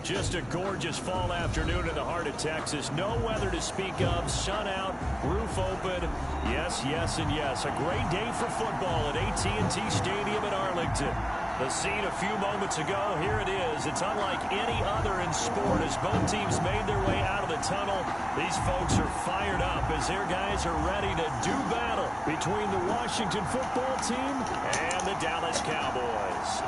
Just a gorgeous fall afternoon in the heart of Texas. No weather to speak of. Sun out, roof open. Yes, yes, and yes. A great day for football at AT&T Stadium in Arlington. The scene a few moments ago, here it is. It's unlike any other in sport as both teams made their way out of the tunnel. These folks are fired up as their guys are ready to do battle between the Washington football team and the Dallas Cowboys.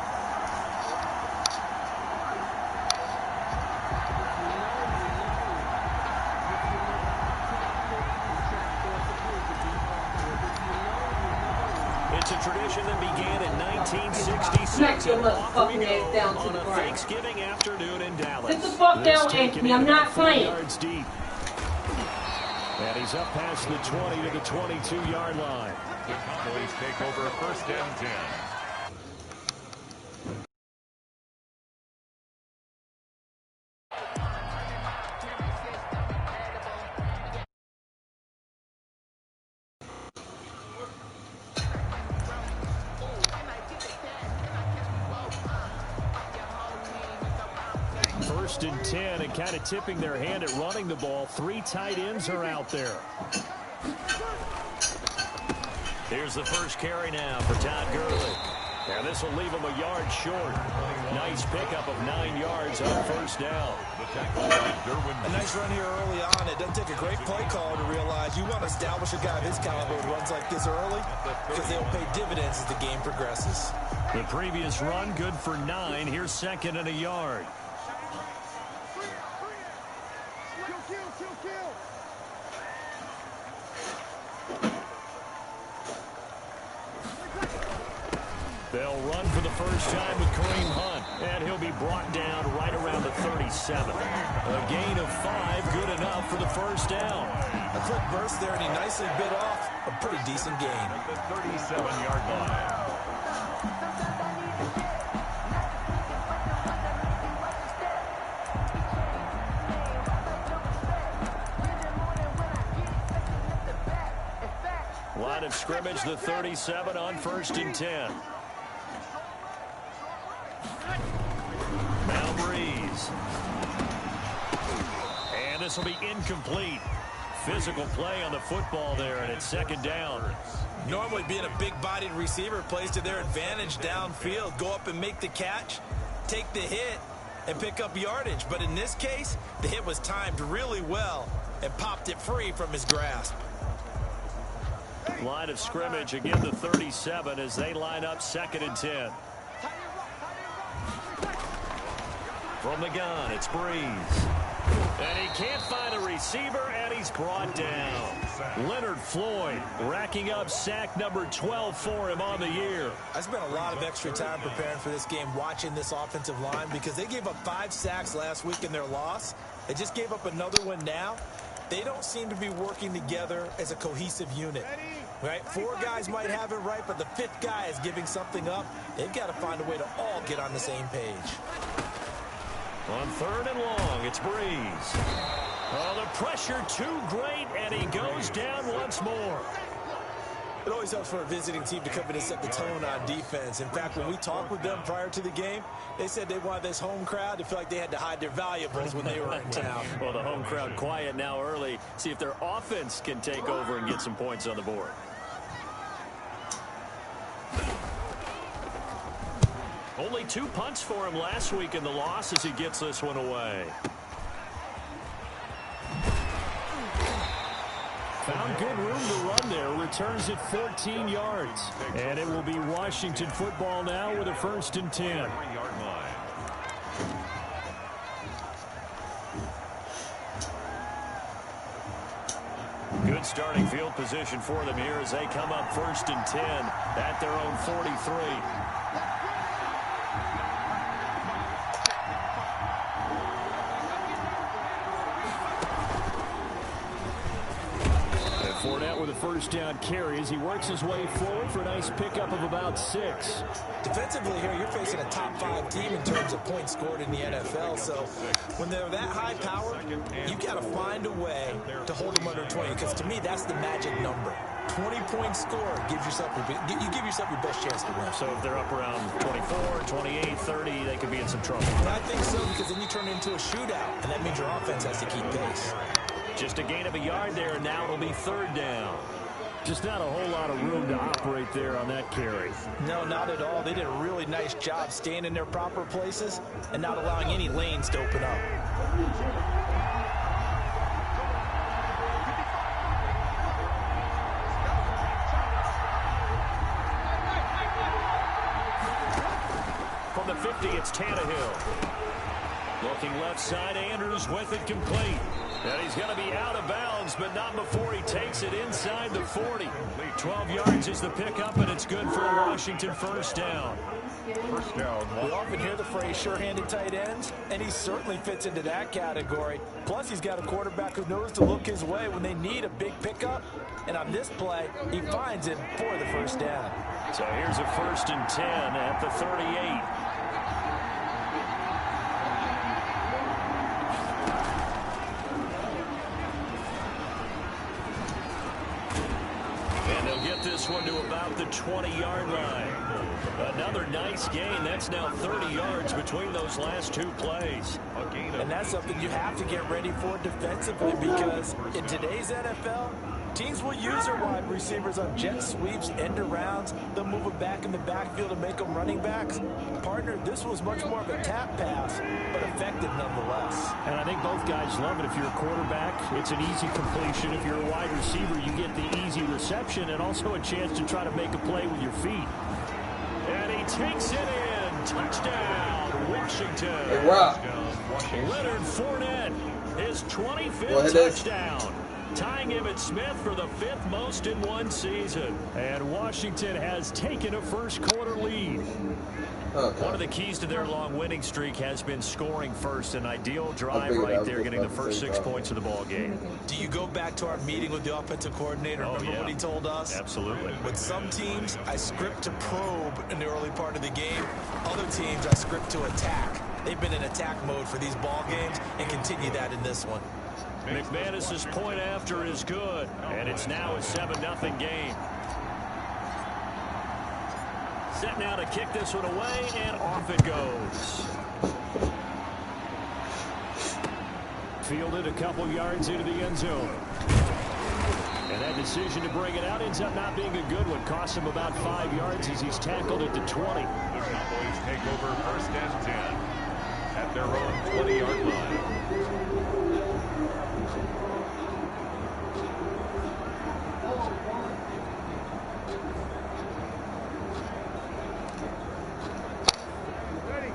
It's a tradition that began in 1966. Off we go on a Thanksgiving afternoon in Dallas. Sit the fuck down, Anthony. I'm not playing. Yards deep. And he's up past the 20 to the 22-yard line. The Cowboys take over first and 10. First and 10, and kind of tipping their hand at running the ball. 3 tight ends are out there. Here's the first carry now for Todd Gurley. And this will leave him a yard short. Nice pickup of 9 yards on first down. A nice run here early on. It doesn't take a great play call to realize you want to establish a guy of his caliber who runs like this early because they'll pay dividends as the game progresses. The previous run good for 9. Here's second and a yard. They'll run for the first time with Kareem Hunt, and he'll be brought down right around the 37. A gain of 5, good enough for the first down. A quick burst there, and he nicely bit off a pretty decent gain. At the 37-yard line. Line of scrimmage, the 37 on first and 10. Now Breeze. And this will be incomplete. Physical play on the football there, and it's second down. Normally being a big-bodied receiver plays to their advantage downfield. Go up and make the catch, take the hit, and pick up yardage. But in this case, the hit was timed really well and popped it free from his grasp. Line of scrimmage, again the 37 as they line up second and 10. From the gun, it's Breeze. And he can't find a receiver, and he's brought down. Leonard Floyd racking up sack number 12 for him on the year. I spent a lot of extra time preparing for this game, watching this offensive line, because they gave up 5 sacks last week in their loss. They just gave up another one now. They don't seem to be working together as a cohesive unit. Right? 4 guys might have it right, but the 5th guy is giving something up. They've got to find a way to all get on the same page. On third and long, it's Breeze. Oh, the pressure too great, and he goes down once more. It always helps for a visiting team to come in and set the tone on defense. In fact, when we talked with them prior to the game, they said they wanted this home crowd to feel like they had to hide their valuables when they were in town. Well, the home crowd quiet now early. See if their offense can take over and get some points on the board. Only 2 punts for him last week in the loss as he gets this one away. Found good room to run there. Returns it 14 yards. And it will be Washington football now with a first and 10. Good starting field position for them here as they come up first and 10 at their own 43. Fournette with a first down carry as he works his way forward for a nice pickup of about 6. Defensively here, you're facing a top 5 team in terms of points scored in the NFL. So when they're that high powered, you got to find a way to hold them under 20, because to me, that's the magic number. 20-point score, you give yourself your best chance to win. So if they're up around 24, 28, 30, they could be in some trouble. And I think so, because then you turn it into a shootout, and that means your offense has to keep pace. Just a gain of a yard there, and now it'll be third down. Just not a whole lot of room to operate there on that carry. No, not at all. They did a really nice job staying in their proper places and not allowing any lanes to open up. From the 50, it's Tannehill. Looking left side, Andrews with it complete. And he's going to be out of bounds, but not before he takes it inside the 40. 12 yards is the pickup, and it's good for a Washington first down. First down. We often hear the phrase sure-handed tight ends, and he certainly fits into that category. Plus, he's got a quarterback who knows to look his way when they need a big pickup. And on this play, he finds it for the first down. So here's a 1st and 10 at the 38. This one to about the 20-yard line. Another nice gain. That's now 30 yards between those last two plays. And that's something you have to get ready for defensively, because in today's NFL, teams will use their wide receivers on jet sweeps, end arounds. They'll move them back in the backfield and make them running backs. Partner, this was much more of a tap pass, but effective nonetheless. And I think both guys love it. If you're a quarterback, it's an easy completion. If you're a wide receiver, you get the easy reception and also a chance to try to make a play with your feet. And he takes it in. Touchdown, Washington. Hey, Rob. Leonard Fournette, his 25th touchdown. Tying Emmitt Smith for the 5th most in one season. And Washington has taken a first-quarter lead. Okay. One of the keys to their long winning streak has been scoring first. An ideal drive right there, getting the first 6 points of the ball game. Do you go back to our meeting with the offensive coordinator? Remember what he told us? Absolutely. With some teams, I script to probe in the early part of the game. Other teams, I script to attack. They've been in attack mode for these ball games and continue that in this one. McManus's point after is good, and it's now a 7-0 game. Set now to kick this one away, and off it goes. Fielded a couple yards into the end zone. And that decision to bring it out ends up not being a good one. Costs him about 5 yards as he's tackled at the 20. The Cowboys take over 1st and 10 at their own 20-yard line.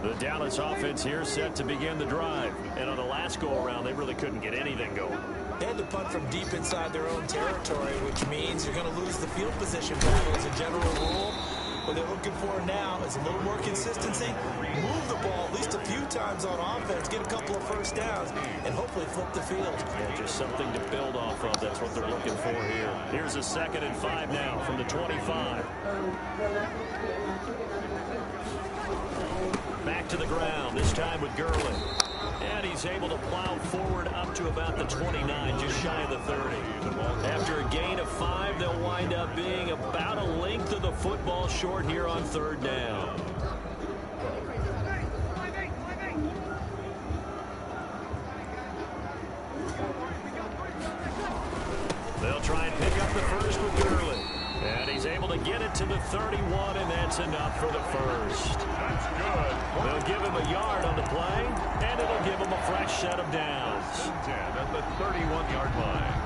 The Dallas offense here set to begin the drive. And on the last go-around, they really couldn't get anything going. They had to punt from deep inside their own territory, which means you're going to lose the field position battle as a general rule. What they're looking for now is a little more consistency. Move the ball at least a few times on offense, get a couple of first downs, and hopefully flip the field. Yeah, just something to build off of. That's what they're looking for here. Here's a 2nd and 5 now from the 25. Back to the ground, this time with Gurley. And he's able to plow forward up to about the 29, just shy of the 30. After a gain of 5, they'll wind up being about a length of the football short here on 3rd down. They'll try and pick up the first with Gurley. And he's able to get it to the 31, and that's enough for the first. That's good. They'll give him a yard on the play, and it'll give him a fresh set of downs. 10 at the 31-yard line.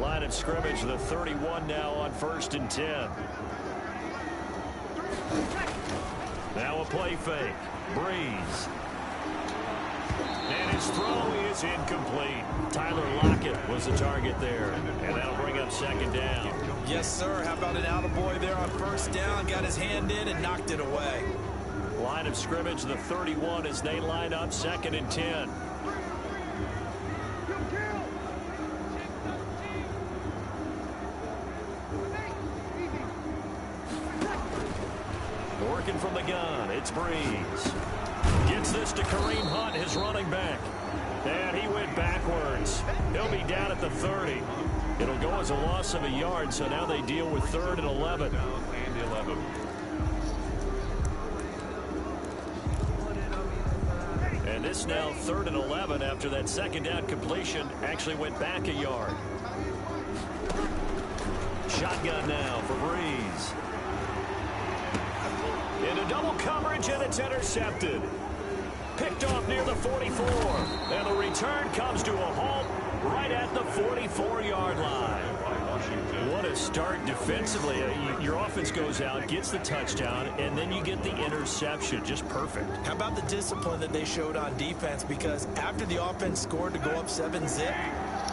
Line of scrimmage, the 31 now on 1st and 10. Now a play fake. Breeze. And his throw is incomplete. Tyler Lockett was the target there. And that'll bring up 2nd down. Yes, sir. How about an attaboy there on 1st down? Got his hand in and knocked it away. Line of scrimmage, the 31 as they line up 2nd and 10. Breeze. Gets this to Kareem Hunt, his running back. And he went backwards. He'll be down at the 30. It'll go as a loss of a yard, so now they deal with 3rd and 11. And 11. And this now 3rd and 11 after that second down completion actually went back a yard. Shotgun now for Breeze. Into double coverage, and it's intercepted. Picked off near the 44. And the return comes to a halt right at the 44-yard line. What a start defensively. Your offense goes out, gets the touchdown, and then you get the interception. Just perfect. How about the discipline that they showed on defense? Because after the offense scored to go up 7-zip,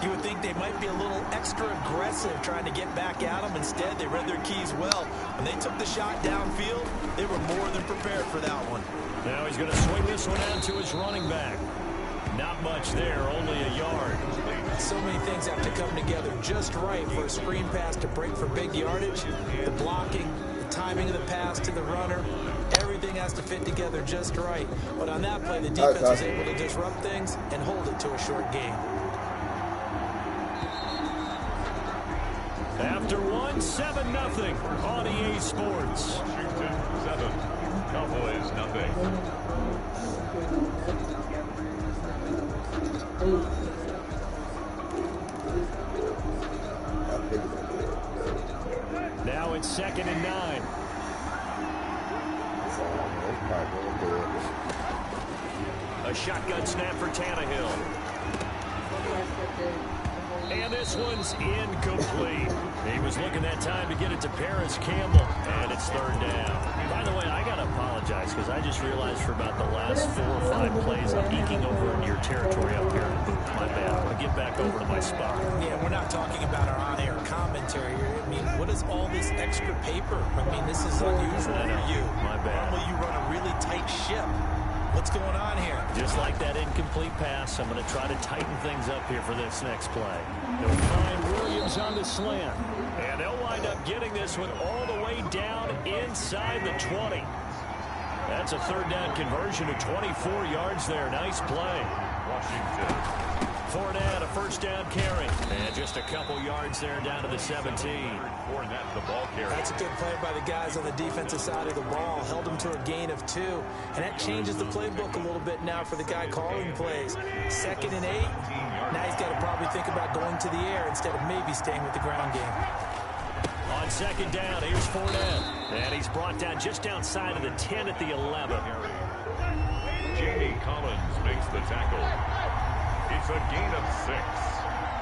you would think they might be a little extra aggressive trying to get back at them. Instead, they read their keys well. When they took the shot downfield, they were more than prepared for that one. Now he's going to swing this one out to his running back. Not much there, only a yard. So many things have to come together just right for a screen pass to break for big yardage. The blocking, the timing of the pass to the runner, everything has to fit together just right. But on that play, the defense was able to disrupt things and hold it to a short game. After one, 7-0 on EA Sports. Washington 7, Cowboys nothing. Now it's 2nd and 9. A shotgun snap for Tannehill. And this one's incomplete. He was looking that time to get it to Paris Campbell, and it's 3rd down. By the way, I got to apologize because I just realized for about the last 4 or 5 plays I'm eking over into your territory up here in the booth. My bad. I'm going to get back over to my spot. Yeah, we're not talking about our on-air commentary here. I mean, what is all this extra paper? I mean, this is unusual for you. My bad. Normally you run a really tight ship. What's going on here? Just like that incomplete pass, I'm going to try to tighten things up here for this next play. They'll find Williams on the slant. And they'll wind up getting this one all the way down inside the 20. That's a 3rd down conversion to 24 yards there. Nice play. Washington. Fournette, a 1st down carry. And just a couple yards there down to the 17. Fournette, the ball carrier. That's a good play by the guys on the defensive side of the ball. Held them to a gain of 2. And that changes the playbook a little bit now for the guy calling plays. 2nd and 8. Now he's got to probably think about going to the air instead of maybe staying with the ground game. On 2nd down, here's Fournette. And he's brought down just outside of the 10 at the 11. Jamie Collins makes the tackle. It's a gain of 6.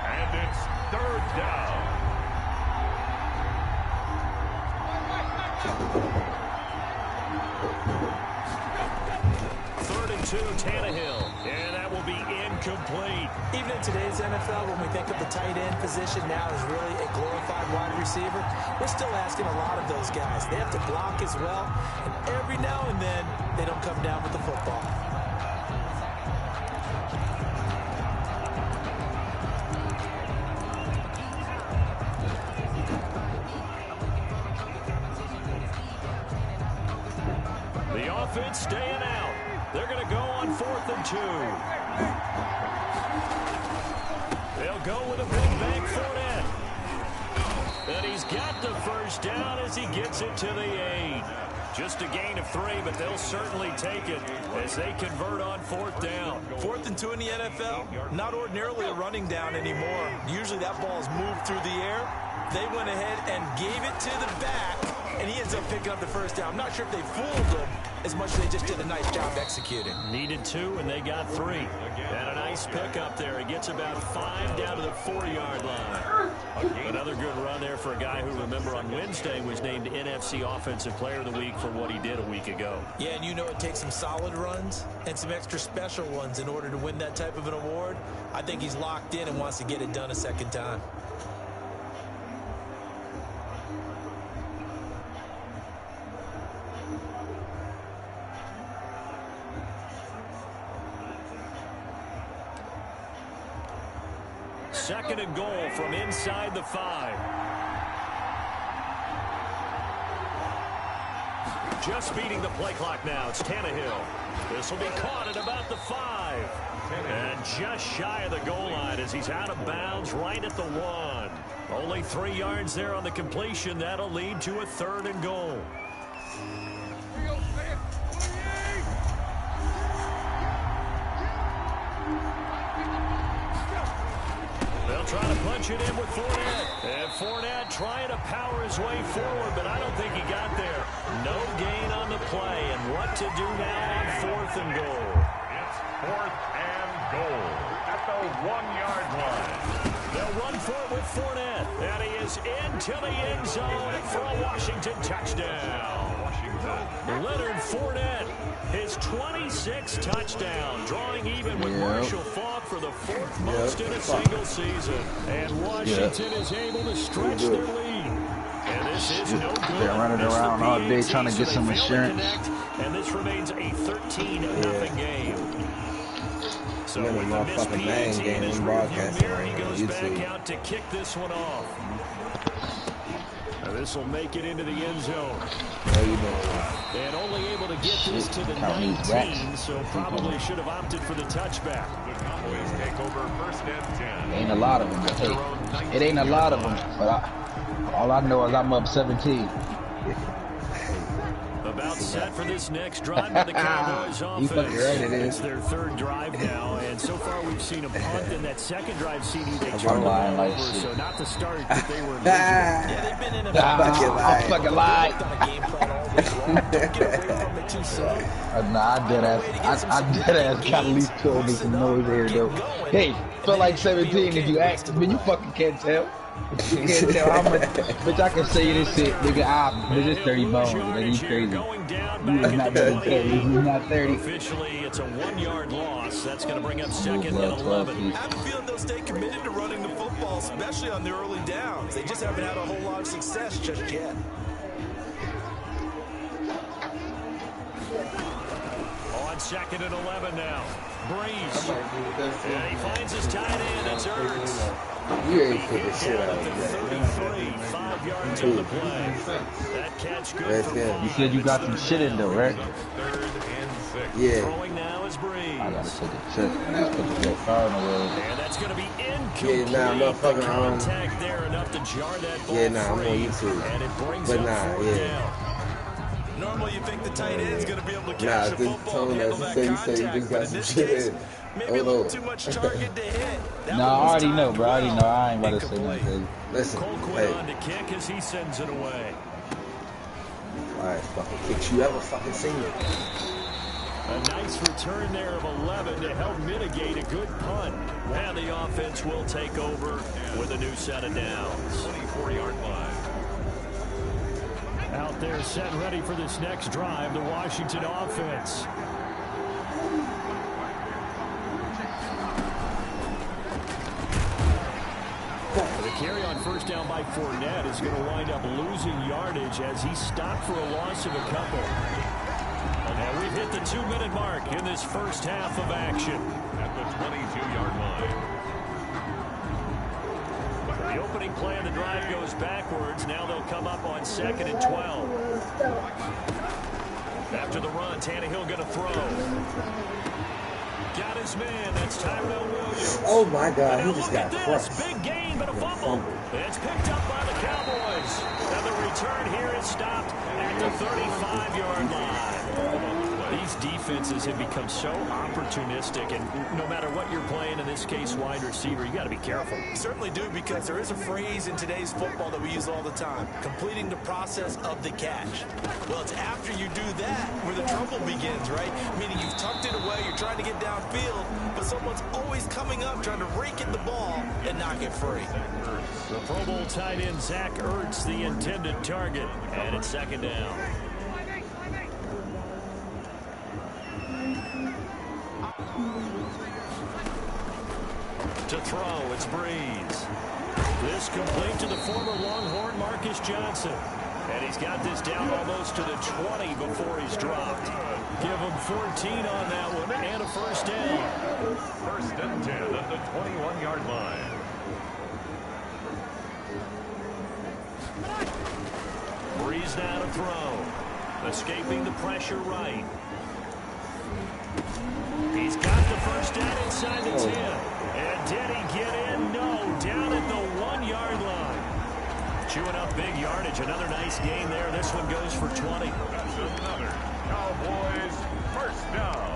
And it's 3rd down. 3rd and 2, Tannehill. And that will be incomplete. Even in today's NFL, when we think of the tight end position now as really a glorified wide receiver, we're still asking a lot of those guys. They have to block as well, and every now and then, they don't come down with the football. The offense staying out. They're going to go on 4th and 2. They'll go with a big bank Fournette. And he's got the 1st down as he gets it to the 8. Just a gain of 3, but they'll certainly take it as they convert on 4th down. 4th and 2 in the NFL, not ordinarily a running down anymore. Usually that ball is moved through the air. They went ahead and gave it to the back, and he ends up picking up the 1st down. I'm not sure if they fooled him as much as they just did a nice job executing. Needed 2, and they got 3. And a nice pickup there. He gets about 5 down to the 4-yard line. Another good run there for a guy who, remember, on Wednesday was named NFC Offensive Player of the Week for what he did a week ago. Yeah, and you know it takes some solid runs and some extra special ones in order to win that type of an award. I think he's locked in and wants to get it done a 2nd time. Second and goal from inside the 5. just beating the play clock now. It's Tannehill. This will be caught at about the 5. And just shy of the goal line as he's out of bounds right at the 1. Only 3 yards there on the completion. That'll lead to a 3rd and goal. They'll try to punch it in with Fournette. And Fournette trying to power his way forward, but I don't think he got there. No gain on the play. And what to do now on 4th and goal? It's 4th and goal at the 1-yard line. They'll run for it with Fournette. And he is into the end zone for a Washington touchdown. Leonard Fournette, his 26th touchdown, drawing even with Marshall Faulk for the 4th most in a single season. And Washington is able to stretch their lead. And this is no good. They're running around all day trying to get some insurance. And this remains a 13-0 game. So with the missed PAT in his rearview mirror, he goes back out to kick this one off. Now this will make it into the end zone. And only able to get this to the 19, so probably should have opted for the touchback. The Cowboys take over 1st and 10. Ain't a lot of them. Hey, it ain't a lot of them, but all I know is I'm up 17. About set for this next drive by the Cowboys offense. Right, it is. It's their 3rd drive now, and so far we've seen a punt in that 2nd drive. CD they turned the lying ball like over, shit. so not the start that they were envisioning. Yeah, they've been in a fucking lie. Nah, I dead ass got at least told me some noise here though. Hey, felt like 17 if you asked me, you fucking can't tell. You can't tell how much, bitch. I can say this shit, nigga. Bitch, it's 30 bones, nigga. He's crazy. He's not 30. He's not 30. Officially, it's a 1-yard loss. That's going to bring up 2nd and 11. I have a feeling they'll stay committed to running the football, especially on the early downs. They just haven't had a whole lot of success just yet. On 2nd and 11 now. Breeze. And he finds his tight end. It's Ertz. You ain't put the shit out of that. 33, 5 yards on the play. That catch good for 5. You said you got some shit in there, right? 3rd and 6. Yeah. Throwing now is Breeze. I gotta take a check. Let's put the car in the way. And that's going to be incomplete. Yeah, nah, motherfucker. Contact there enough to jar that ball Yeah, nah, I'm on free. YouTube. And it brings But up nah, 4th yeah. down. Normally you think the tight end's going to be able to Nah, catch the just football told and handle us that you contact, just but got in some this shit case, in. maybe a little too much target to hit. That No, I one was already know, timed bro. I already well. know. I ain't about to say Incomplete. nothing. Listen, Cole Quinn hey, on to kick as he sends it away. alright, fucking kicks you ever fucking seen it. A nice return there of 11 to help mitigate a good punt. And the offense will take over with a new set of downs. 24-yard line. Out there set ready for this next drive, the Washington offense. The carry on 1st down by Fournette is going to wind up losing yardage as he stopped for a loss of a couple. And we've hit the 2-minute mark in this 1st half of action. At the 22-yard line. The opening play of the drive goes backwards. Now they'll come up on 2nd and 12. After the run, Tannehill going to throw. Got his man. That's Tyrell Williams. Oh my God, he just got crushed. Big gain, but a fumble. It's picked up by the Cowboys. And the return here is stopped at the 35-yard line. These defenses have become so opportunistic, and no matter what you're playing, in this case, wide receiver, you got to be careful. You certainly do, because there is a phrase in today's football that we use all the time: completing the process of the catch. Well, it's after you do that where the trouble begins, right? Meaning you've tucked it away, you're trying to get downfield, but someone's always coming up trying to rake at the ball and knock it free. The Pro Bowl tight end Zach Ertz, the intended target, and it's 2nd down. To throw, it's Breeze. This complete to the former Longhorn Marcus Johnson. And he's got this down almost to the 20 before he's dropped. Give him 14 on that one and a 1st down. 1st and 10 at the 21-yard line. Breeze now to throw. Escaping the pressure right. He's got the first down inside the 10. And did he get in? No. Down at the 1-yard line. Chewing up big yardage. Another nice gain there. This one goes for 20. That's another Cowboys first down.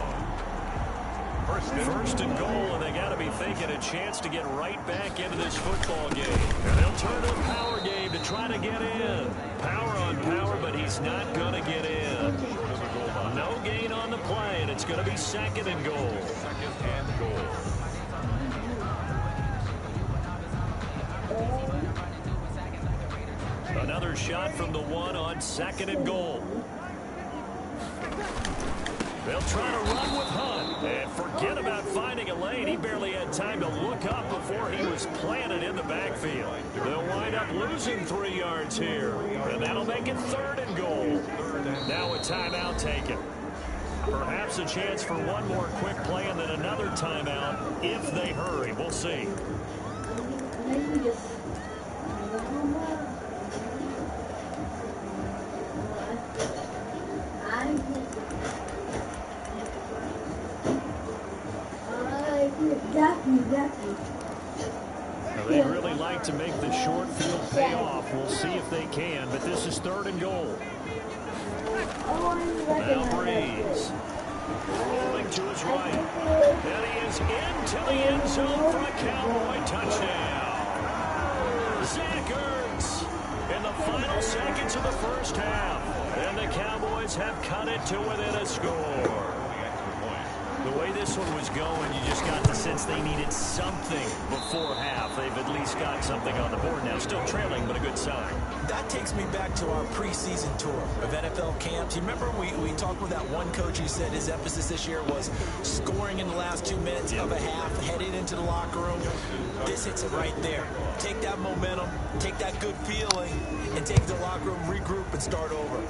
First and goal, and they got to be thinking a chance to get right back into this football game. And they'll turn to a power game to try to get in. Power on power, but he's not going to get in. No gain on the play, and it's going to be second and goal. Second and goal. Another shot from the 1 on second and goal. They'll try to run with Hunt. And forget about finding a lane. He barely had time to look up before he was planted in the backfield. They'll wind up losing 3 yards here. And that'll make it third and goal. Now a timeout taken. Perhaps a chance for one more quick play and then another timeout if they hurry. We'll see. Now, they'd really like to make the short field pay off. We'll see if they can, but this is third and goal. Now Breeze. Rolling to his right. And he is into the end zone for a Cowboy touchdown. Zach Ertz in the final seconds of the first half. And the Cowboys have cut it to within a score. The way this one was going, you just got the sense they needed something before half. They've at least got something on the board now. Still trailing, but a good sign. That takes me back to our preseason tour of NFL camps. You remember we talked with that one coach who said his emphasis this year was scoring in the last 2 minutes of a half, heading into the locker room. This hits it right there. Take that momentum, take that good feeling, and take the locker room, regroup, and start over.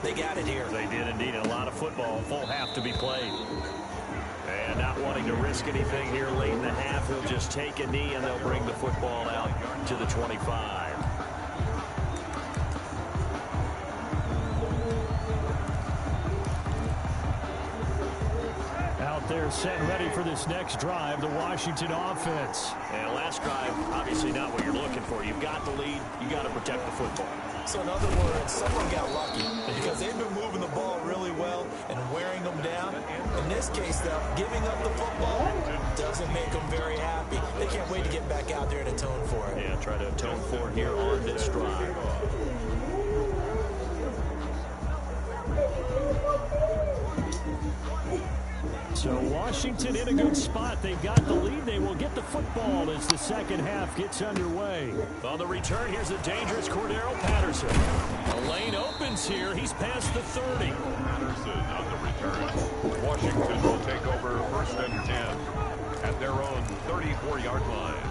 They got it here. They did indeed. A lot of football, full half to be played. And not wanting to risk anything here late in the half, he'll just take a knee and they'll bring the football out to the 25. Out there set and ready for this next drive, the Washington offense. And last drive, obviously not what you're looking for. You've got the lead, you got to protect the football. So in other words, someone got lucky because they've been moving the ball really well and wearing them down. In this case, though, giving up the football doesn't make them very happy. They can't wait to get back out there and atone for it. Yeah, try to atone for it here on this drive. So Washington in a good spot. They've got the lead. They will get the football as the second half gets underway. On the return, here's a dangerous Cordero Patterson. A lane opens here. He's past the 30. Patterson on the return. Washington will take over first and 10 at their own 34-yard line.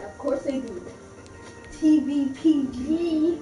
Of course they do. TVPG.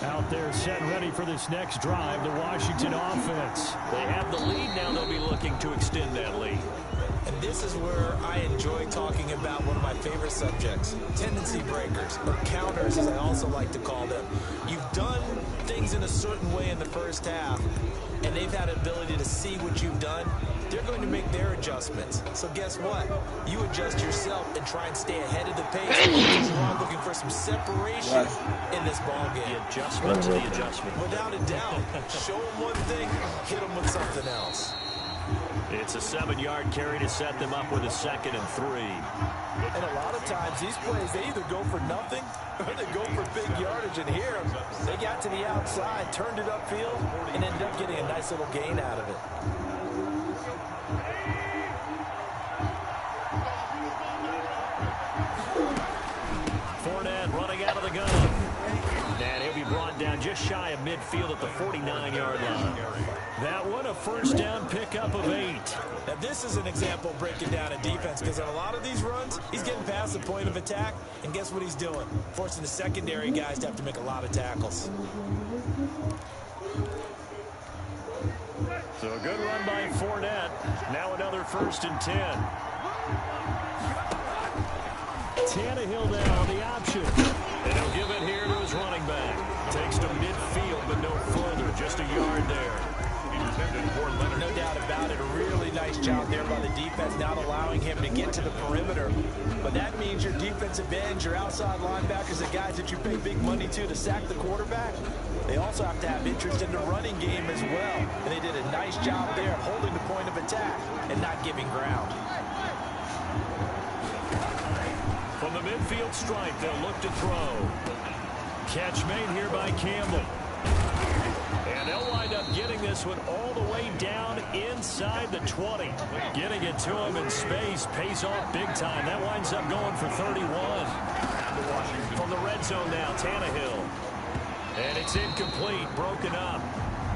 Out there set and ready for this next drive, the Washington offense. They have the lead now. They'll be looking to extend that lead. And this is where I enjoy talking about one of my favorite subjects, tendency breakers, or counters as I also like to call them. You've done things in a certain way in the first half, and they've had an ability to see what you've done. They're going to make their adjustments. So guess what? You adjust yourself and try and stay ahead of the pace. You're looking for some separation in this ball game. The adjustment to the adjustment. Without a doubt. Show them one thing, hit them with something else. It's a 7-yard carry to set them up with a 2nd and 3. And a lot of times these plays, they either go for nothing or they go for big yardage. And here, they got to the outside, turned it upfield, and ended up getting a nice little gain out of it. Fournette running out of the gun. And he'll be brought down just shy of midfield at the 49-yard line. That one, a first down pickup of 8. Now, this is an example of breaking down a defense, because on a lot of these runs, he's getting past the point of attack, and guess what he's doing? Forcing the secondary guys to have to make a lot of tackles. So a good run by Fournette. Now another 1st and 10. Tannehill now on the option. And he'll give it here to his running back. Takes to midfield, but no further. Just a yard there. No doubt about it. A really nice job there by the defense, not allowing him to get to the perimeter. But that means your defensive ends, your outside linebackers, the guys that you pay big money to sack the quarterback, they also have to have interest in the running game as well. And they did a nice job there holding the point of attack and not giving ground. From the midfield stripe, they'll look to throw. Catch made here by Campbell. And they'll wind up getting this one all the way down inside the 20. Getting it to him in space pays off big time. That winds up going for 31. From the red zone now, Tannehill. And it's incomplete, broken up.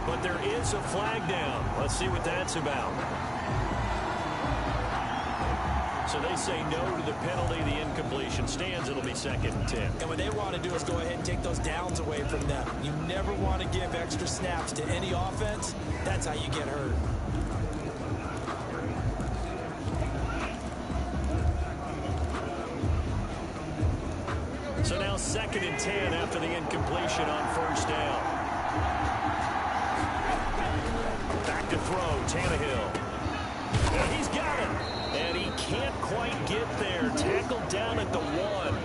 But there is a flag down. Let's see what that's about. So they say no to the penalty. The incompletion stands. It'll be 2nd and 10. And what they want to do is go ahead and take those downs away from them. You never want to give extra snaps to any offense. That's how you get hurt. So now 2nd and 10 after the incompletion on 1st down. Back to throw, Tannehill. And he's got it. And he can't quite get there. Tackled down at the 1.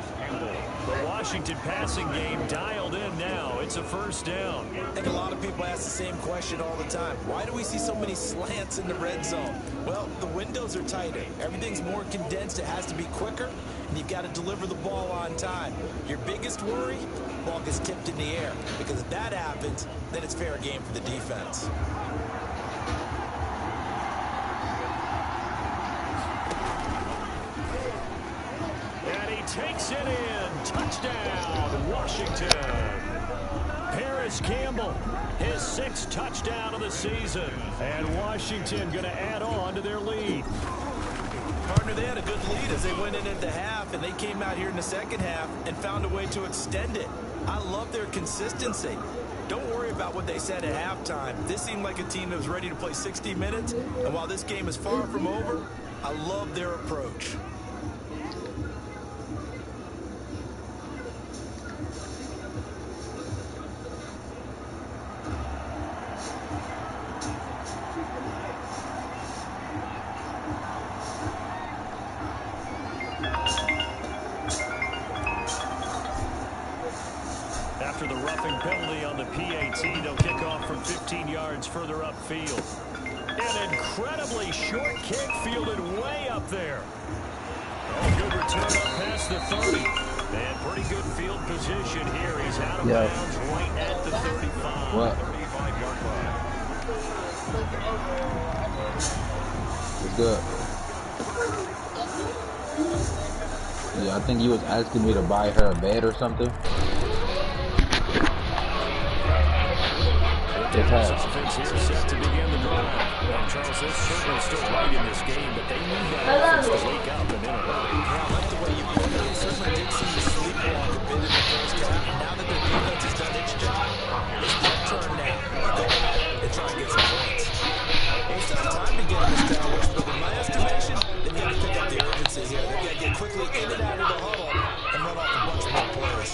The Washington passing game dialed in now. It's a 1st down. I think a lot of people ask the same question all the time. Why do we see so many slants in the red zone? Well, the windows are tighter. Everything's more condensed. It has to be quicker. And you've got to deliver the ball on time. Your biggest worry? Ball gets tipped in the air. Because if that happens, then it's fair game for the defense. Takes it in. Touchdown, Washington. Paris Campbell, his 6th touchdown of the season. And Washington going to add on to their lead. Partner, they had a good lead as they went in at the half, and they came out here in the second half and found a way to extend it. I love their consistency. Don't worry about what they said at halftime. This seemed like a team that was ready to play 60 minutes, and while this game is far from over, I love their approach. After the roughing penalty on the PAT, they'll kick off from 15 yards further upfield. An incredibly short kick fielded way up there. Oh, good return up past the 30. And pretty good field position here. He's out of bounds right at the 35. What? 35-yard line. It's good. Yeah, I think he was asking me to buy her a bed or something. Dallas offense here set to begin the drive. Well, Charles, they're certainly still right in this game, but they need that offense to wake up and in a hurry. Yeah, I like the way you put it. They certainly did seem to sleepwalk a bit in the first half. Now that their defense has done its job, it's their turn now. Go ahead and try and get some points. And he still has time to get him established, but in my estimation, they've got to pick up the urgency here. They've got to get quickly in and out of the huddle and run off a bunch more plays.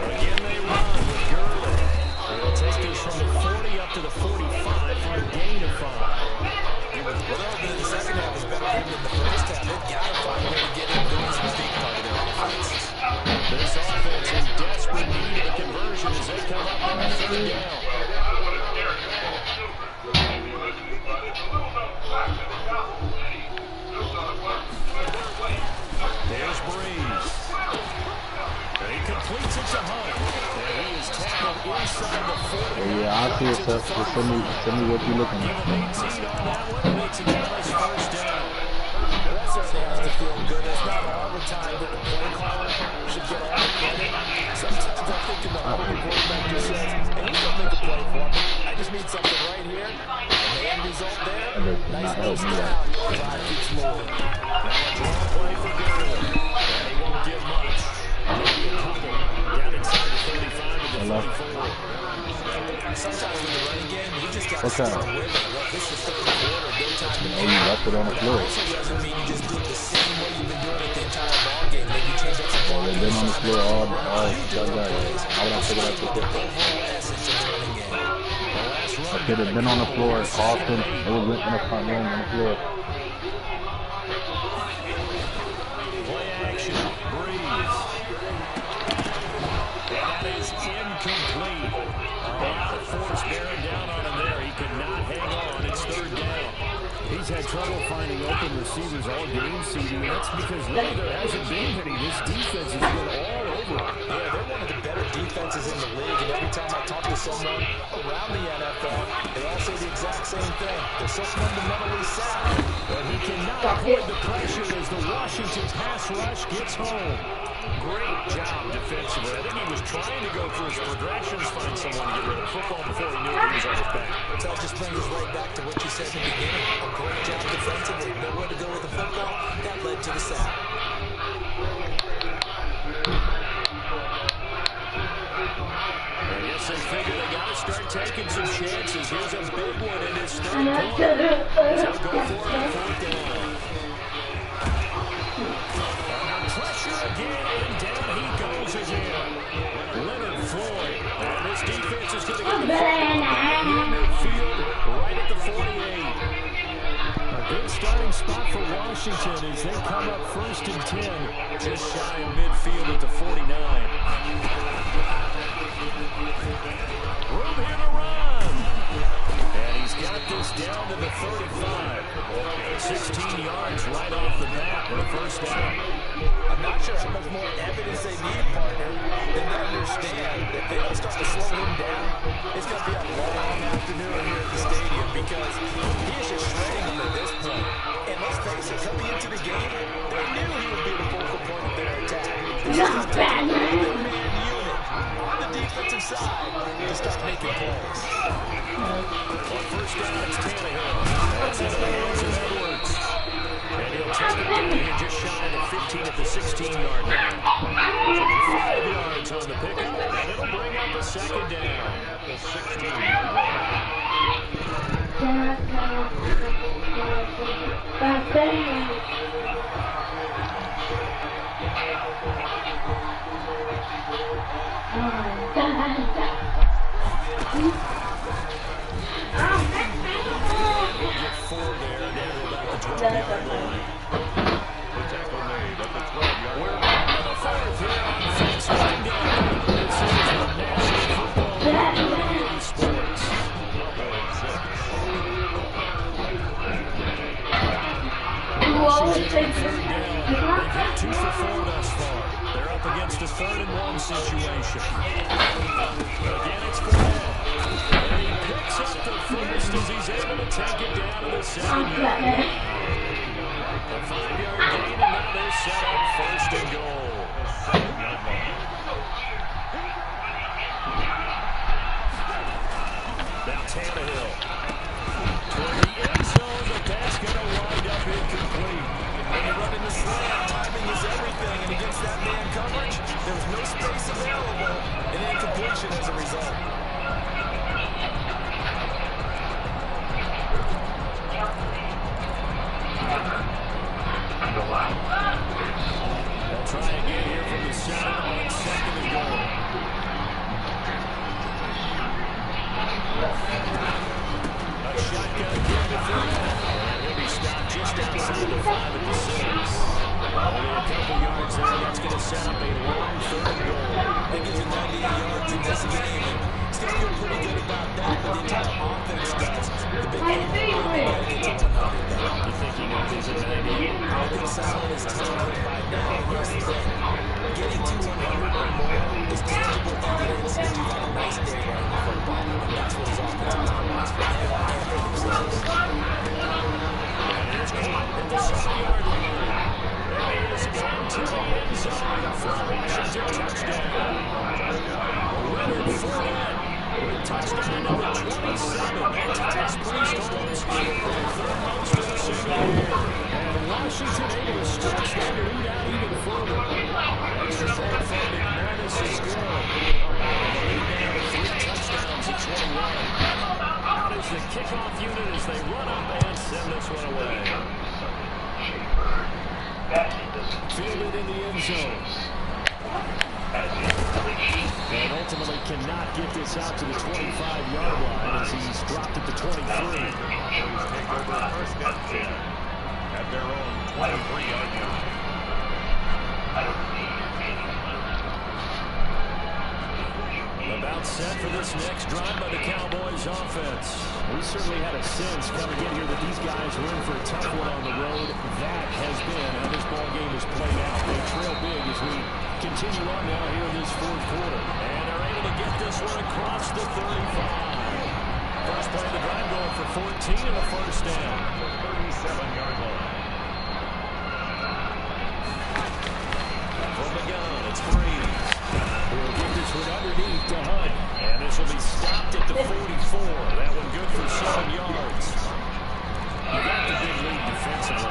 Again, they run with Gurley. They'll take this from the 40 up to the 45 for a gain of 5. Well, they're hoping that the second half is better than the first half. They've got to find a way to get into the deep part of their offense. This offense in desperate need of a conversion as they come up on 3rd down. There's Breeze. He completes it to Hunt. And he is tackled inside the 40. Yeah, I see it, sir. Just send me what you're looking at. 18 on that one. Makes it nice 1st down. That certainly has to feel good. It's not all the time that the play caller should get all the credit. Sometimes I think in the huddle, the quarterback just says, hey, you don't make a play for me. I just need something right here. And the end result there, nice first down. Drive keeps moving. Now a draw play for Gurley. And he won't get much. Maybe a couple. Down inside the 35 to the 44. Sometimes in the running game, you just got to What's start that? with it. Look, this is 3rd quarter, no time to Oh, you left it on the floor. also doesn't mean you just do it the same way you've been doing it the entire ball game. Maybe change up some ball They've been on the floor all Sunday. I would have figured out the difference. essence of the running game. I could have been on the floor often. It was in the front room on the floor. Play action. Breeze. That is incomplete. A lot of force bearing down on him there. He could not hang on. It's 3rd down. He's had trouble finding open receivers all game, CD, and that's because really there hasn't been any. This defense has been all over. Yeah, they're one of the better defenses in the league, and every time I talk to someone around the NFL, they all say the exact same thing. They're so fundamentally sound. But he cannot avoid the pressure as the Washington pass rush gets home. Great job defensively. I think he was trying to go through his progressions, find someone to get rid of the football before he knew he was on his back. So that just brings us right back to what you said in the beginning. A great job defensively. Nowhere to go with the football. That led to the sack. I guess they figure they got to start taking some chances. Here's a big one in his 3rd quarter. So go for it on 4th down. Under pressure again, and down he goes again. Leonard Floyd. And this defense is going to get the football midfield right at the 48. A good starting spot for Washington as they come up 1st and 10. Just shy of midfield at the 49. Room here to run. And he's got this down to the 35. 16 yards right off the bat for the 1st down. I'm not sure how much more evidence they need, partner, than to understand that they don't start to slow him down. It's going to be a long afternoon here at the stadium because he is just shredding them at this point. And let's face it, coming into the game, they knew he would be the focal point of their attack. It's just going to take a man unit on the defensive side to start making plays. On 1st down, it's Tannehill. That's into the hands of Edwards. And he'll take it down here just shy of the 15 at the 16-yard line. 5 yards on the pickup, and it'll bring up a 2nd down. The 16-yard line. We'll get 4 there, and then we're back to 12-yard line. The tackle made at the 12-yard We're line. back to the 4th here on Thanksgiving Day. This is the National Football League on EA Sports. Washington 3rd down. They've hit 2 for 4 thus far. They're up against a 3rd and 1 situation. Again, it's Fournette. And he picks up the first as he's able to take it down to the 7-yard line. A 5-yard gain, and now they're set up 1st and goal. Now Tannehill. Toward the end zone, but that's going to wind up incomplete. When you're running the slant, timing is everything, and against that man coverage, there was no space available, and incompletion as a result. A shotgun give to Fournette. And he'll be stopped just outside the 5 at the 6. Only a couple yards there. That's going to set up a long 3rd and goal. They get you 98 yards in this game, and still feel pretty good about that, but the entire offense does. The big thing is they get to 100. You think he knows he's at 98? I think Salmon is telling him right now. Here's the thing. Getting to 100 or more is tangible evidence that you've had a nice day running the football. And that's what his offensive line wants for him and for themselves. And here's Clyde at the 7-yard line. And he is into the end zone for a Washington touchdown. Leonard Fournette with touchdown number 27. That ties Priest Holmes for the 3rd most in a single year. And Washington able to stretch that lead out even further. Extra point from McManus is good. Lead down to 3 touchdowns at 21. Out is the kickoff unit as they run up and send this one away. Fielded in the end zone. And ultimately cannot get this out to the 25-yard line as he's dropped at the 23. Take over 1st and 10 at their own 23-yard line. About set for this next drive by the Cowboys offense. We certainly had a sense coming in here that these guys were in for a tough one on the road. That has been how this ball game has played out. They trail big as we continue on now here in this 4th quarter. And they're able to get this one across the 35. First play of the drive going for 14 and a 1st down. 37-yard line. From the gun, it's Breeze. We'll get this one underneath to Hunt. And this will be stopped at the 44. That one good for 7 yards. You got the big lead defensively.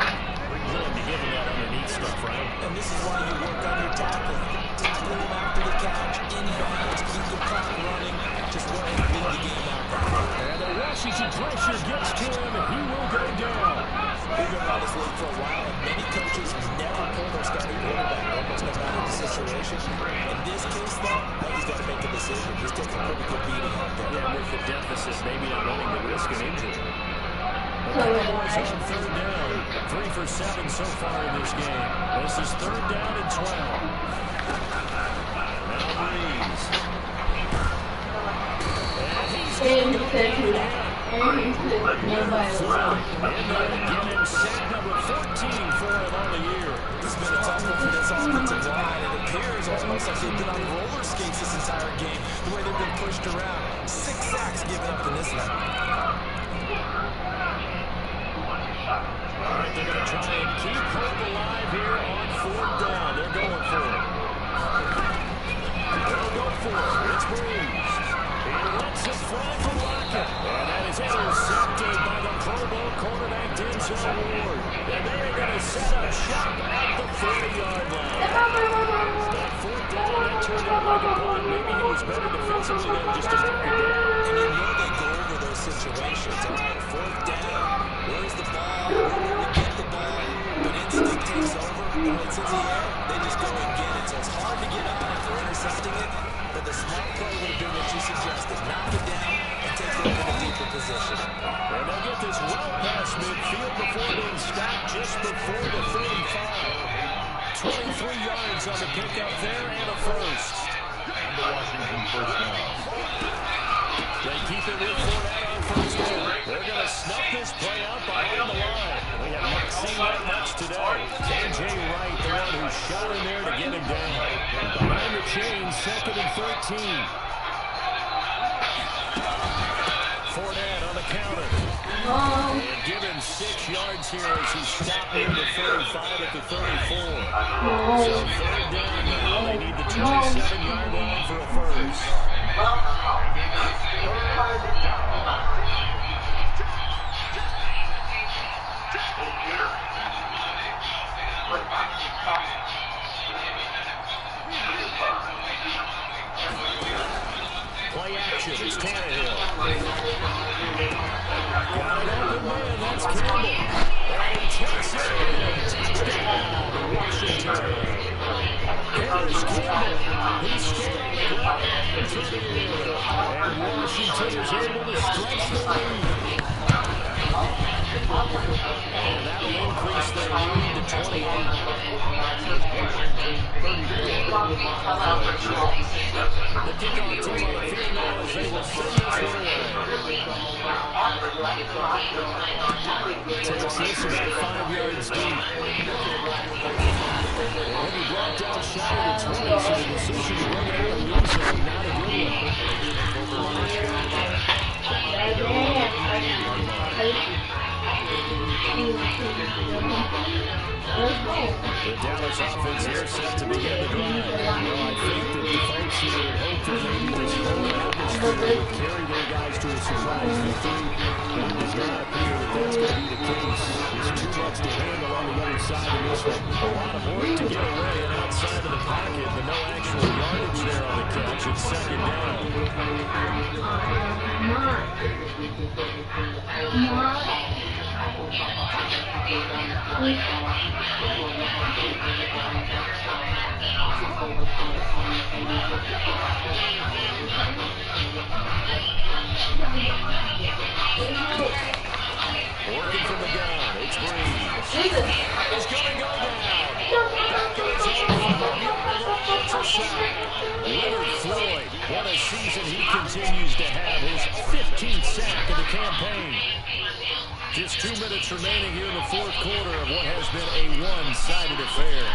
Willing to give him that underneath stuff, right? And this is why you work on your tackling. Tackle him after the catch, inbounds, keep the clock running. Just go ahead and win the game out there. And the Washington pressure gets to him, and he will go down. We've been around this league for a while, and many coaches never pull their starting quarterback, almost no matter the situation. In this case, though, he's got to make a decision. He's taking a pretty good beating out there. Yeah, with the deficit, maybe not running the risk of injury. The Cowboys on 3rd down. 3 for 7 so far in this game. This is 3rd down and 12. Now Breeze. And he said he and he said nobody. And again, him sack number 14 for him on the year. It's been a tough one for this offensive line. It appears almost like they've been on roller skates this entire game, the way they've been pushed around. 6 sacks given up in this one. All right, they're going to try and keep hope alive here on 4th down. They're going for it. They'll go for it. It's Breeze. He lets it fly for Lockett. And that is intercepted by the Pro Bowl cornerback Denzel Ward. And they are going to set up shop at the 40-yard line. That 4th down, that turned out like a punt. Maybe he was better defensively than just to knock it down. And you know they go over those situations. All right, 4th down. Where's the ball? Where will we get the ball? But instinct takes over. When it's in the air, they just go and get it. So it's hard to get on after intercepting it. But the smart play would have been what you suggested. Knock it down and take it over the deeper position. And they'll get this well past midfield before being stopped just before the 35. 23 yards on the pickup there and a 1st. And the Washington 1st down. They keep it with Fournette on 1st down. They're going to snuff this play out behind the line. We have not seen that much today. KJ Wright, the one who shot in there to get him down. Behind the chains, 2nd and 13. Fournette on the counter. And give him 6 yards here as he stopped near the 35 at the 34. So 3rd down now. They need the 27-yard line for a 1st. Play action. It's Tannehill. Got an open man. That's Campbell. And he takes it in. Touchdown, Washington. Here's Campbell. He stayed on the ground. And Washington is able to stretch the lead. And that'll increase their lead to 28. Washington 34. The kickoff team on the field now as they will send this one away. Takes this about 5 yards deep. And he brought down shy of the 20, so the decision to bring it out of the end zone, not a good The Dallas offense here set to begin the drive. Well, I think that the folks here had hoped that maybe this whole atmosphere would carry their guys to a surprise victory. But it does not appear that that's going to be the case. There's too much to handle on the other side of this one. A lot of work to get away and outside of the pocket, but no actual yardage there on the catch. It's second down. Working from the gun, it's Breeze. He's going to go down. Back in his own 5-yard line, it's a sack. Leonard Floyd, what a season he continues to have. His 15th sack of the campaign. Just 2 minutes remaining here in the fourth quarter of what has been a one-sided affair.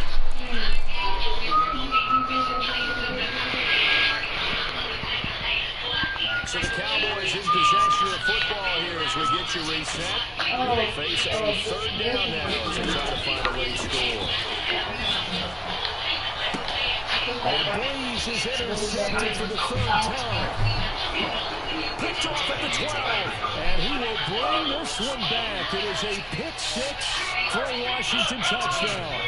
So the Cowboys in possession of football here as we get you reset. They face a third down now as they try to find a way to score. And Breeze is intercepted for the third time. Picked off at the 12, and he will bring this one back. It is a pick six for a Washington touchdown.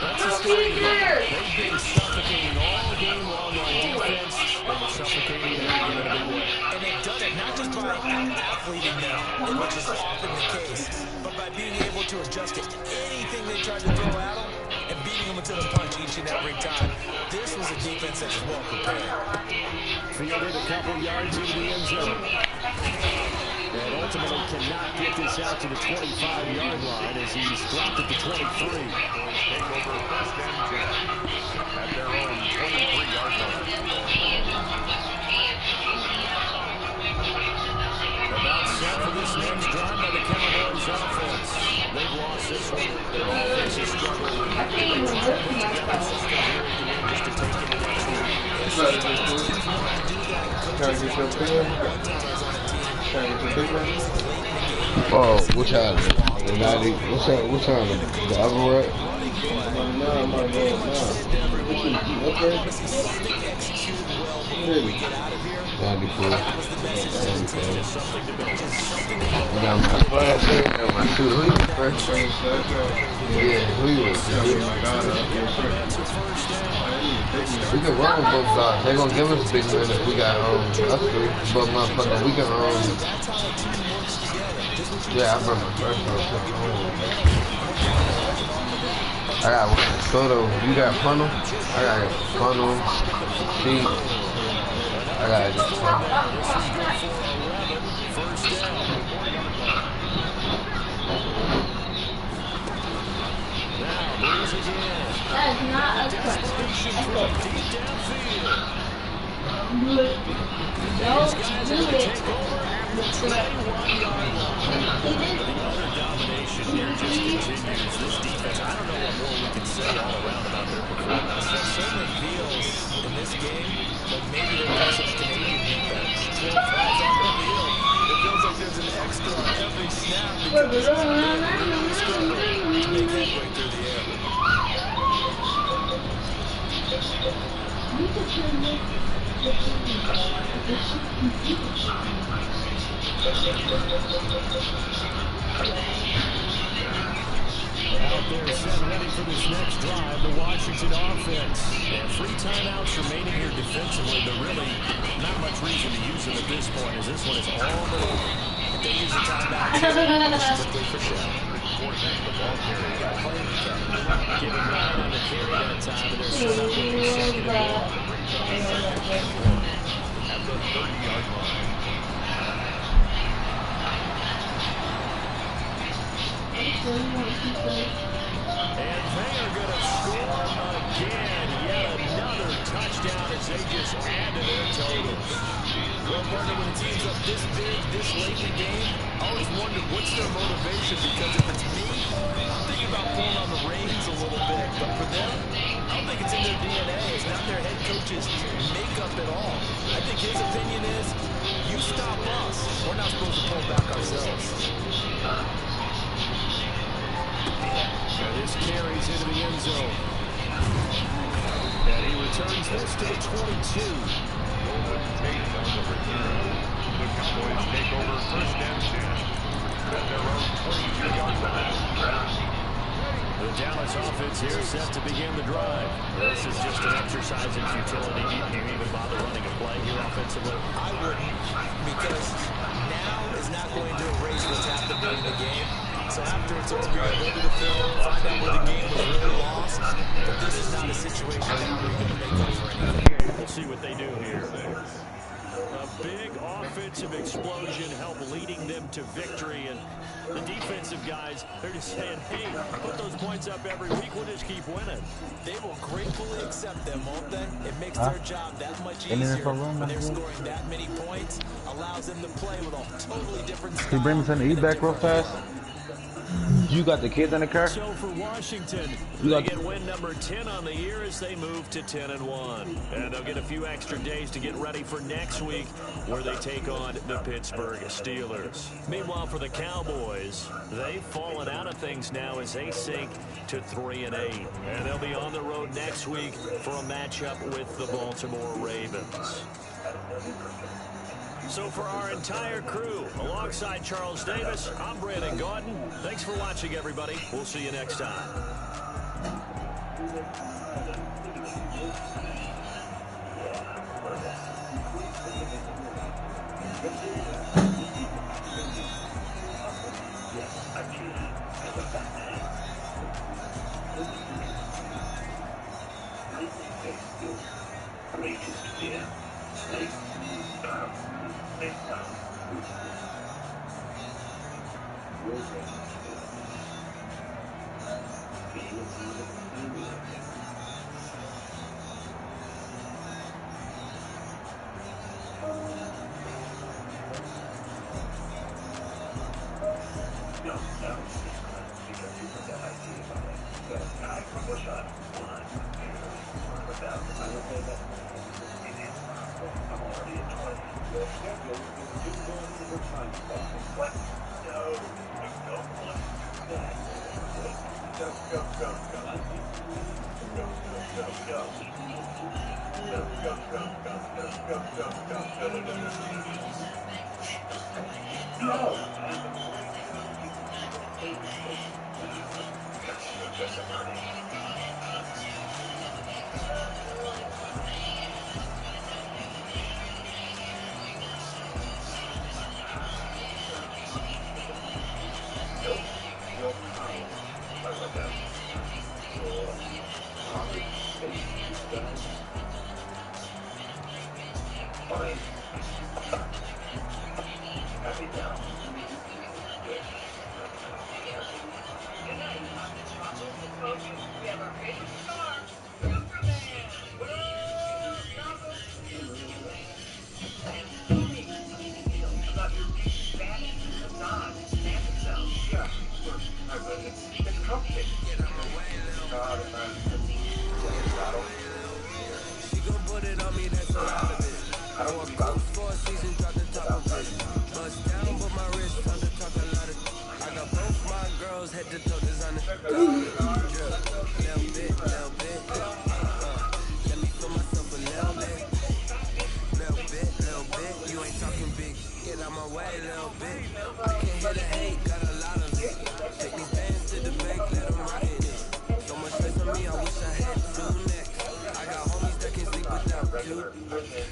That's a story. They've been suffocating all game long on defense. They've been suffocating in a big way. And they've done it not just by out-athleting them, which is often the case, but by being able to adjust to anything they tried to throw at them and beating them into the punch each and every time. This was a defense that was well prepared. Fielded a couple yards into the end zone. And ultimately cannot get this out to the 25-yard line as he's dropped at the 23. Take over first and 10 at their own 23-yard line. About set for this next drive by the Cowboys offense. They've lost this one. Their offense is struggling. Just to take it to the next Oh, what time? The 90. What time? The other way? Really? 94. I got my flashlight and my shoe. Who you first? Yeah, who you was? We can run with both sides. They're gonna give us big men if we got us three. But motherfucker, we can yeah, I brought my first one. I got one Soto. You got funnel? I got funnel, sheet. I got it. That is not a question. Don't do it. Domination here just continues. This defense, I don't know what more we can say all around about their performance. That certainly feels in this game like maybe they're playing some Canadian defense. 12 flags on the field. It feels like there's an extra on every snap because they're really struggling to make headway through the air. Out there set ready for this next drive, the Washington offense. And 3 timeouts remaining here defensively, but really not much reason to use them at this point, as this one is all the way. If they use the timeout, strictly for show. course, that's the ball carrier. Giving 9 on the carry that time, and they're set up with a 2nd and 1. At the 30-yard line. And they are going to score again. Yet another touchdown as they just add to their totals. Well, partner, when a team's up this big, this late in the game, I always wonder what's their motivation, because if it's me, I'm thinking about pulling on the reins a little bit. But for them, I don't think it's in their DNA. It's not their head coach's makeup at all. I think his opinion is, you stop us, we're not supposed to pull back ourselves. And this carries into the end zone. And he returns this to the 22. Golden Tate on the return. The Cowboys take over 1st and 10 at their own 22-yard line. The Dallas offense here set to begin the drive. This is just an exercise in futility. Do you even bother running a play here offensively? I wouldn't, because now is not going to erase what's happened during the game. So after it's over, you're going to go to the film, find out where the game was really lost. But this is not a situation now where you're going to make up for anything. We'll see what they do here. A big offensive explosion helped leading them to victory. And the defensive guys, they're just saying, hey, put those points up every week. We'll just keep winning. They will gratefully accept them, won't they? It makes their job that much easier when they're scoring that many points. Allows them to play with a totally different style. Can you bring me something to eat back real fast? You got the kids in the car? So for Washington, they get win number 10 on the year as they move to 10-1. And they'll get a few extra days to get ready for next week where they take on the Pittsburgh Steelers. Meanwhile, for the Cowboys, they've fallen out of things now as they sink to 3-8. And they'll be on the road next week for a matchup with the Baltimore Ravens. So for our entire crew, alongside Charles Davis, I'm Brandon Gaudin. Thanks for watching, everybody. We'll see you next time.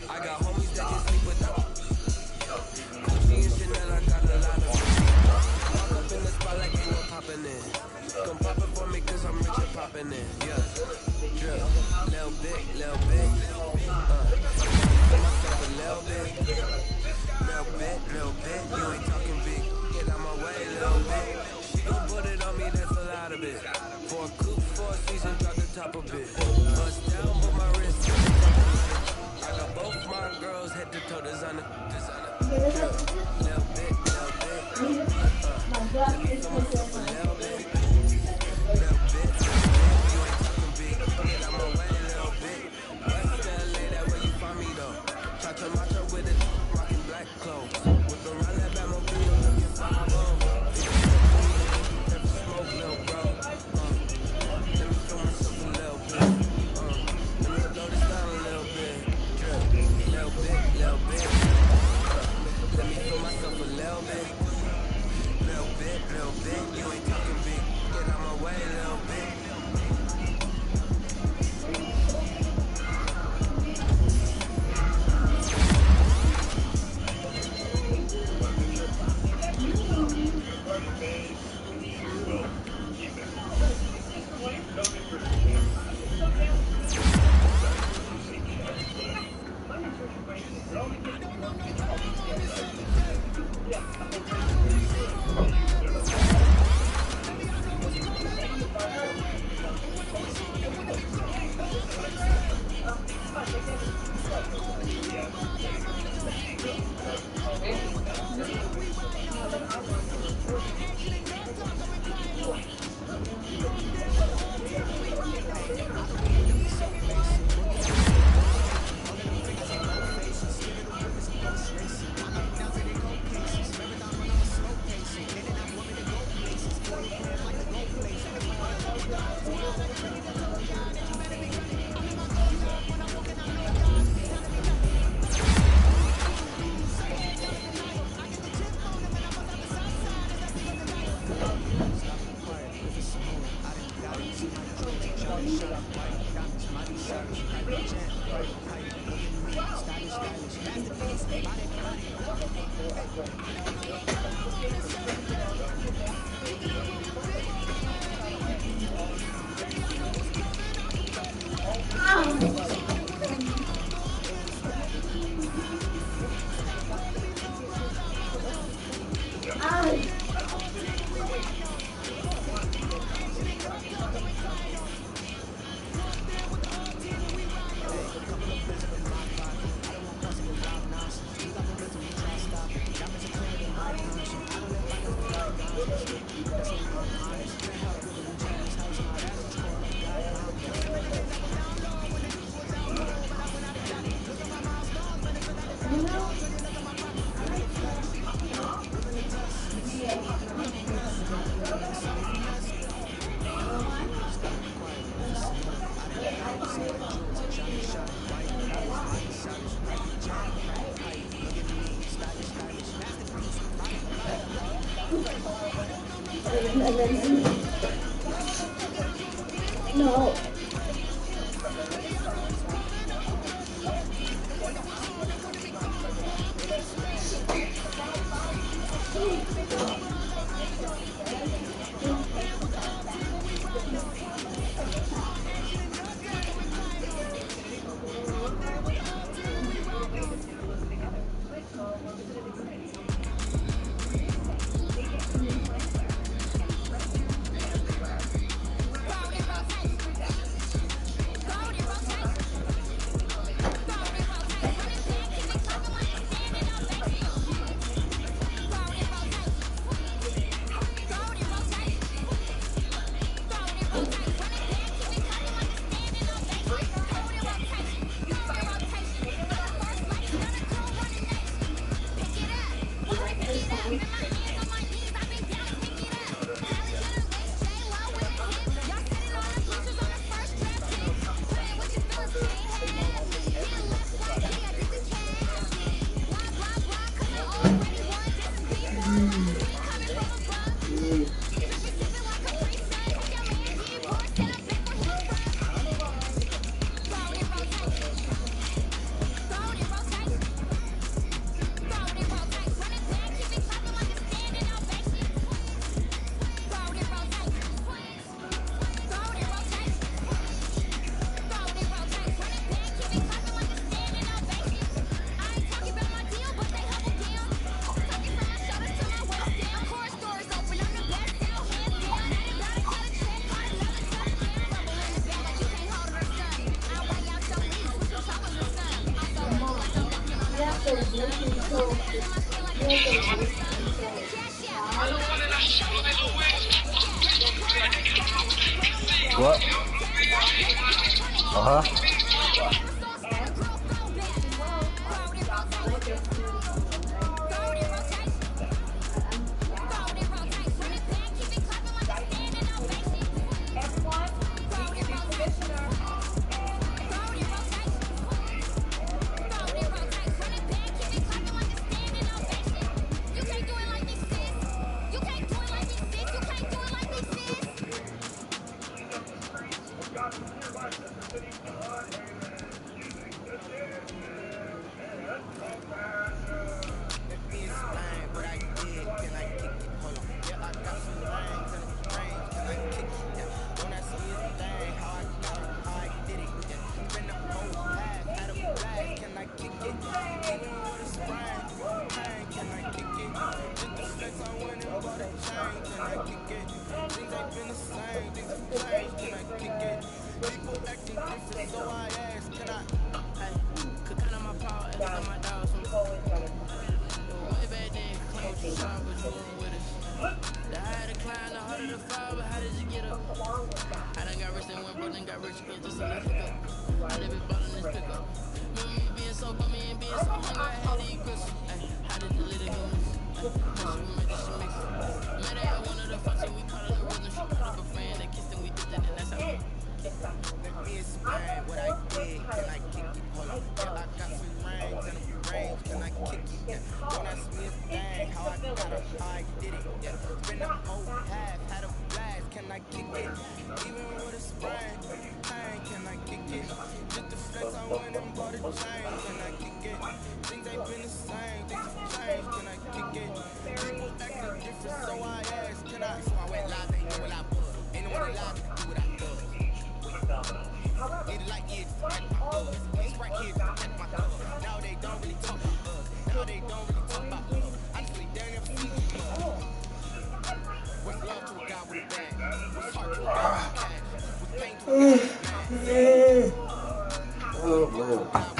I got homies that can sleep without. Gucci and Chanel, I got a lot of. Walk up in the spot like you were popping in. little bit. You ain't talking big. Get out my way, little bit. She gon' put it on me, that's a lot of it. For a coupe, for a season, drop the top a bit. Bust down, but my wrist. I got both my girls head to toe designer. Little bit, little bit. Let me feel myself a little bit. Little bit, you ain't talking big. Get out my way, little bit. West LA, that where you find me though. Cha-cha matcha with it, rocking black clothes. Whip around that Batmobile, looking 5-0. Never smoke, little bro. Let me feel myself a little bit. Let me slow this down a little bit. Drip, little bit, little bit. Let me feel myself a little bit. Little bit. You ain't talking big. Get out my way, little bit. No. What? Uh-huh. Oh, man.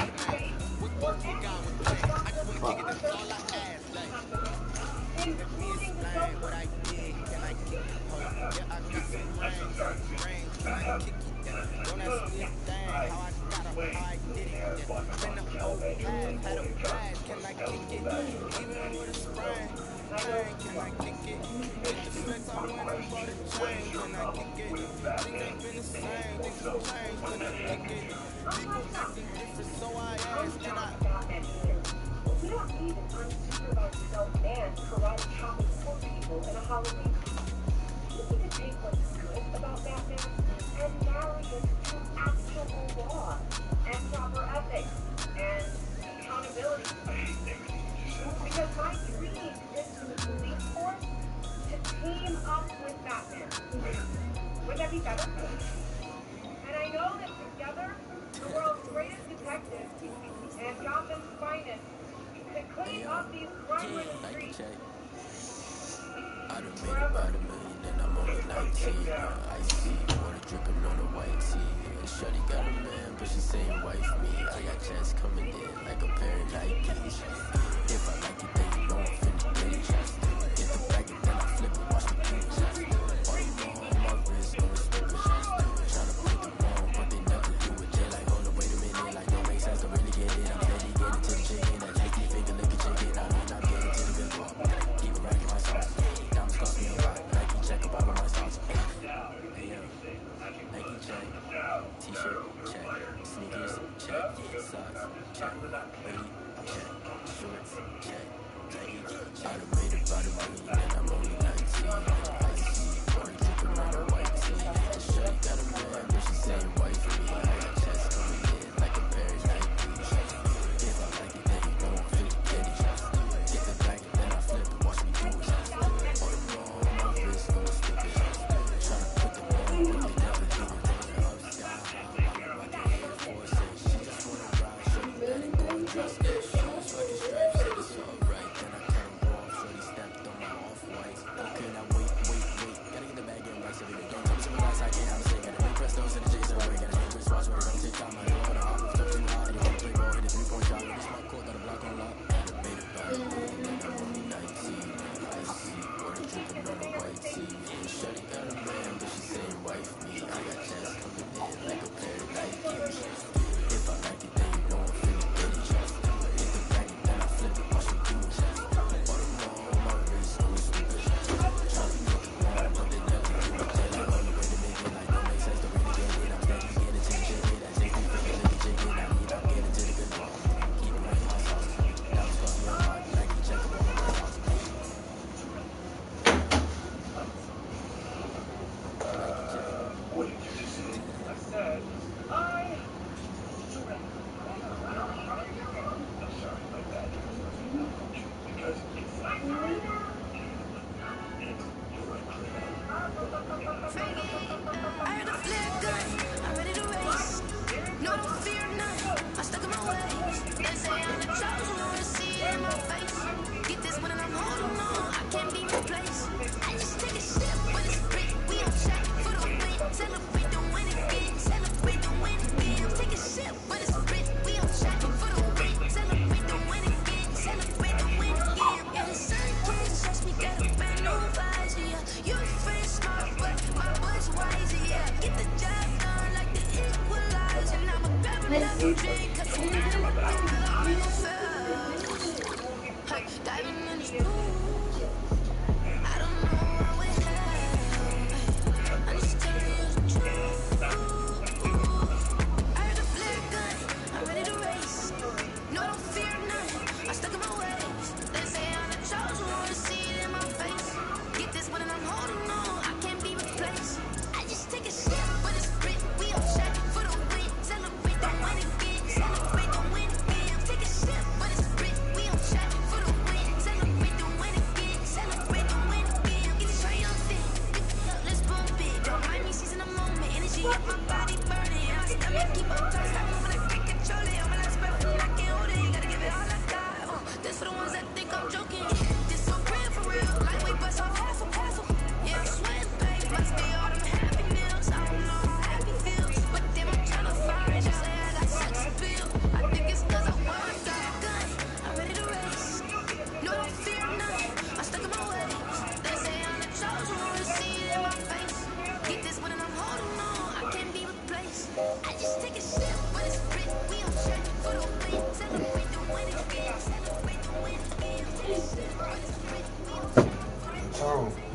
Oh.